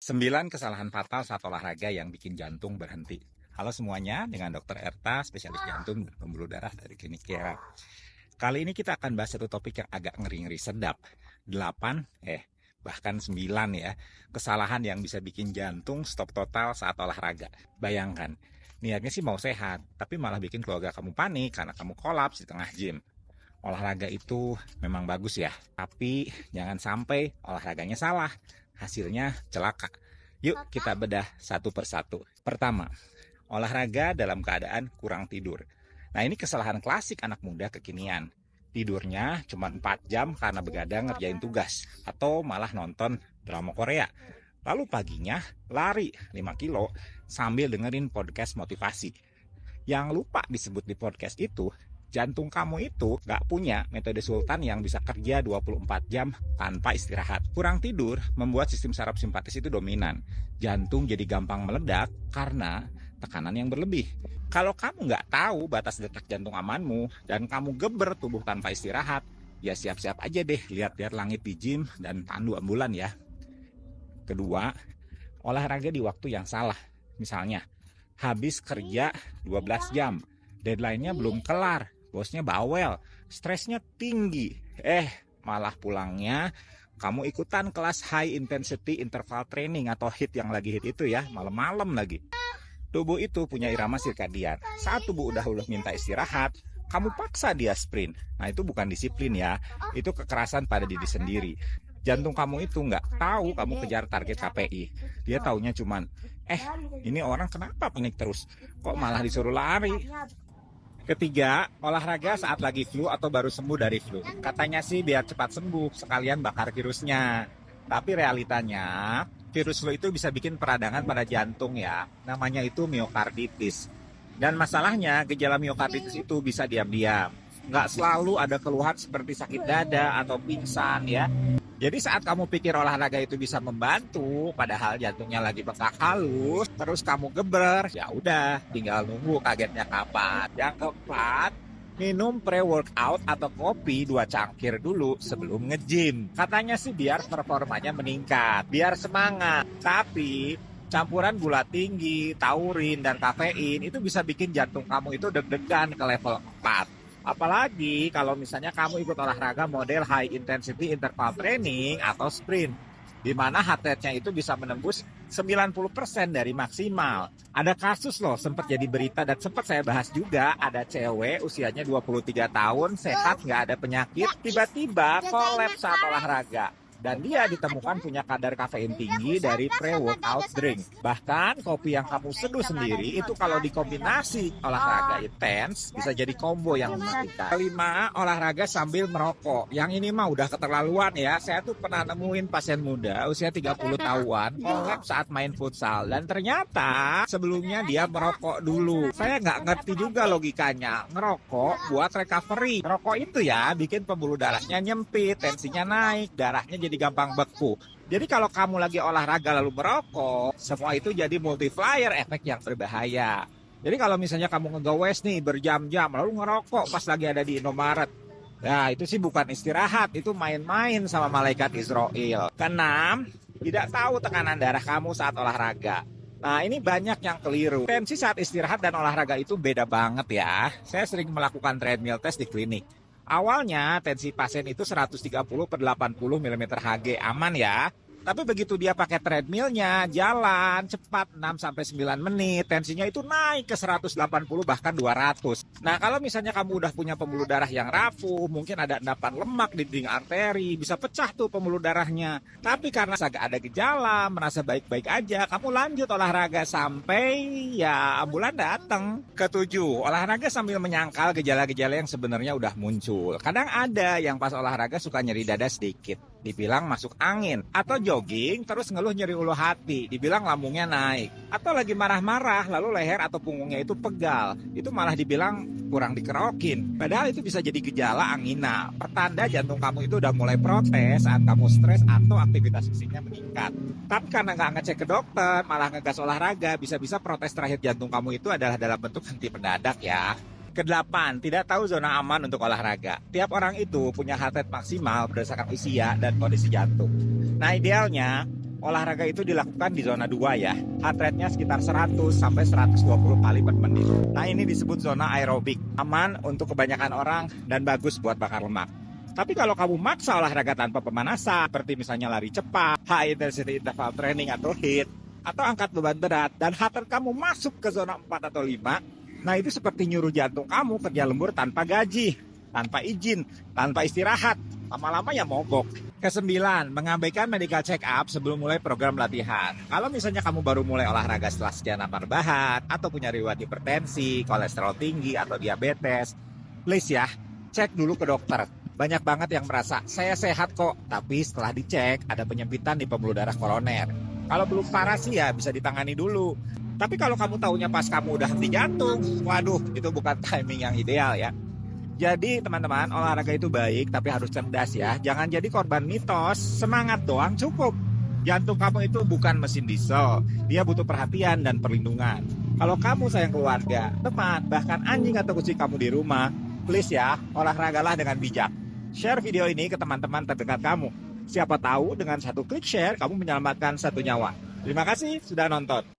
9 kesalahan fatal saat olahraga yang bikin jantung berhenti. Halo semuanya, dengan Dr. Erta, spesialis jantung dan pembuluh darah dari Klinik Kiara. Kali ini kita akan bahas satu topik yang agak ngeri-ngeri sedap. 8, bahkan 9 ya, kesalahan yang bisa bikin jantung stop total saat olahraga. Bayangkan, niatnya sih mau sehat, tapi malah bikin keluarga kamu panik karena kamu kolaps di tengah gym. Olahraga itu memang bagus ya, tapi jangan sampai olahraganya salah. Hasilnya celaka. Yuk kita bedah satu persatu. Pertama, olahraga dalam keadaan kurang tidur. Nah ini kesalahan klasik anak muda kekinian. Tidurnya cuma 4 jam karena begadang ngerjain tugas. Atau malah nonton drama Korea. Lalu paginya lari 5 kilo sambil dengerin podcast motivasi. Yang lupa disebut di podcast itu, jantung kamu itu gak punya metode sultan yang bisa kerja 24 jam tanpa istirahat. Kurang tidur membuat sistem saraf simpatis itu dominan. Jantung jadi gampang meledak karena tekanan yang berlebih. Kalau kamu gak tahu batas detak jantung amanmu dan kamu geber tubuh tanpa istirahat, ya siap-siap aja deh lihat-lihat langit di gym dan pandu ambulan ya. Kedua, olahraga di waktu yang salah. Misalnya, habis kerja 12 jam, deadline-nya belum kelar. Bosnya bawel, stresnya tinggi. Malah pulangnya kamu ikutan kelas high intensity interval training atau HIIT yang lagi hit itu ya, malam-malam lagi. Tubuh itu punya irama sirkadian. Saat tubuh udah minta istirahat, kamu paksa dia sprint. Nah itu bukan disiplin ya, itu kekerasan pada diri sendiri. Jantung kamu itu nggak tahu kamu kejar target KPI. Dia taunya cuman, ini orang kenapa panik terus? Kok malah disuruh lari? Ketiga, olahraga saat lagi flu atau baru sembuh dari flu. Katanya sih biar cepat sembuh, sekalian bakar virusnya. Tapi realitanya, virus flu itu bisa bikin peradangan pada jantung ya. Namanya itu miokarditis. Dan masalahnya, gejala miokarditis itu bisa diam-diam. Nggak selalu ada keluhan seperti sakit dada atau pingsan ya. Jadi saat kamu pikir olahraga itu bisa membantu, padahal jantungnya lagi bengkak halus, terus kamu geber, ya udah, tinggal nunggu kagetnya kapan. Yang keempat, minum pre-workout atau kopi 2 cangkir dulu sebelum nge-gym. Katanya sih biar performanya meningkat, biar semangat. Tapi campuran gula tinggi, taurin, dan kafein itu bisa bikin jantung kamu itu deg-degan ke level 4. Apalagi kalau misalnya kamu ikut olahraga model high intensity interval training atau sprint, di mana heart rate-nya itu bisa menembus 90% dari maksimal. Ada kasus loh, sempat jadi berita dan sempat saya bahas juga, ada cewek usianya 23 tahun, sehat, nggak ada penyakit, tiba-tiba kolaps saat olahraga. Dan dia ditemukan punya kadar kafein tinggi dari pre-workout drink. Bahkan kopi yang kamu seduh sendiri itu kalau dikombinasi olahraga intens bisa jadi combo yang mematikan. Kelima, olahraga sambil merokok. Yang ini mah udah keterlaluan ya. Saya tuh pernah nemuin pasien muda usia 30 tahunan kolaps saat main futsal. Dan ternyata sebelumnya dia merokok dulu. Saya nggak ngerti juga logikanya. Ngerokok buat recovery. Ngerokok itu ya bikin pembuluh darahnya nyempit, tensinya naik, darahnya jadi gampang beku. Jadi kalau kamu lagi olahraga lalu merokok, semua itu jadi multiplier efek yang berbahaya. Jadi kalau misalnya kamu ngegowes nih berjam-jam lalu ngerokok pas lagi ada di Indomaret, ya itu sih bukan istirahat, itu main-main sama malaikat Israel. Keenam, tidak tahu tekanan darah kamu saat olahraga. Nah ini banyak yang keliru. Tensi saat istirahat dan olahraga itu beda banget ya. Saya sering melakukan treadmill test di klinik. Awalnya tensi pasien itu 130/80 mm Hg, aman ya. Tapi begitu dia pakai treadmillnya, jalan cepat 6-9 menit, tensinya itu naik ke 180 bahkan 200. Nah kalau misalnya kamu udah punya pembuluh darah yang rapuh, mungkin ada endapan lemak di dinding arteri, bisa pecah tuh pembuluh darahnya. Tapi karena agak ada gejala, merasa baik-baik aja, kamu lanjut olahraga sampai ya ambulan datang. Ketujuh, olahraga sambil menyangkal gejala-gejala yang sebenarnya udah muncul. Kadang ada yang pas olahraga suka nyeri dada sedikit, dibilang masuk angin, atau jogging terus ngeluh nyeri ulu hati, dibilang lambungnya naik, atau lagi marah-marah lalu leher atau punggungnya itu pegal, itu malah dibilang kurang dikerokin. Padahal itu bisa jadi gejala angina, pertanda jantung kamu itu udah mulai protes saat kamu stres atau aktivitas fisiknya meningkat. Tapi karena nggak ngecek ke dokter, malah ngegas olahraga, bisa-bisa protes terakhir jantung kamu itu adalah dalam bentuk henti mendadak ya. Kedelapan, tidak tahu zona aman untuk olahraga. Tiap orang itu punya heart rate maksimal berdasarkan usia dan kondisi jantung. Nah idealnya, olahraga itu dilakukan di zona 2 ya. Heart rate-nya sekitar 100 sampai 120 kali per menit. Nah, ini disebut zona aerobik. Aman untuk kebanyakan orang dan bagus buat bakar lemak. Tapi kalau kamu maksa olahraga tanpa pemanasan, seperti misalnya lari cepat, high intensity interval training atau HIIT, atau angkat beban berat, dan heart rate kamu masuk ke zona 4 atau 5, nah itu seperti nyuruh jantung kamu kerja lembur tanpa gaji, tanpa izin, tanpa istirahat. Lama-lama ya mogok. Kesembilan, mengabaikan medical check up sebelum mulai program latihan. Kalau misalnya kamu baru mulai olahraga setelah sekian lama rebahan, atau punya riwayat hipertensi, kolesterol tinggi, atau diabetes, please ya, cek dulu ke dokter. Banyak banget yang merasa, saya sehat kok, tapi setelah dicek ada penyempitan di pembuluh darah koroner. Kalau belum parah sih ya bisa ditangani dulu. Tapi kalau kamu taunya pas kamu udah henti jantung, waduh, itu bukan timing yang ideal ya. Jadi teman-teman, olahraga itu baik tapi harus cerdas ya. Jangan jadi korban mitos, semangat doang cukup. Jantung kamu itu bukan mesin diesel, dia butuh perhatian dan perlindungan. Kalau kamu sayang keluarga, teman, bahkan anjing atau kucing kamu di rumah, please ya, olahragalah dengan bijak. Share video ini ke teman-teman terdekat kamu. Siapa tahu dengan satu klik share, kamu menyelamatkan satu nyawa. Terima kasih sudah nonton.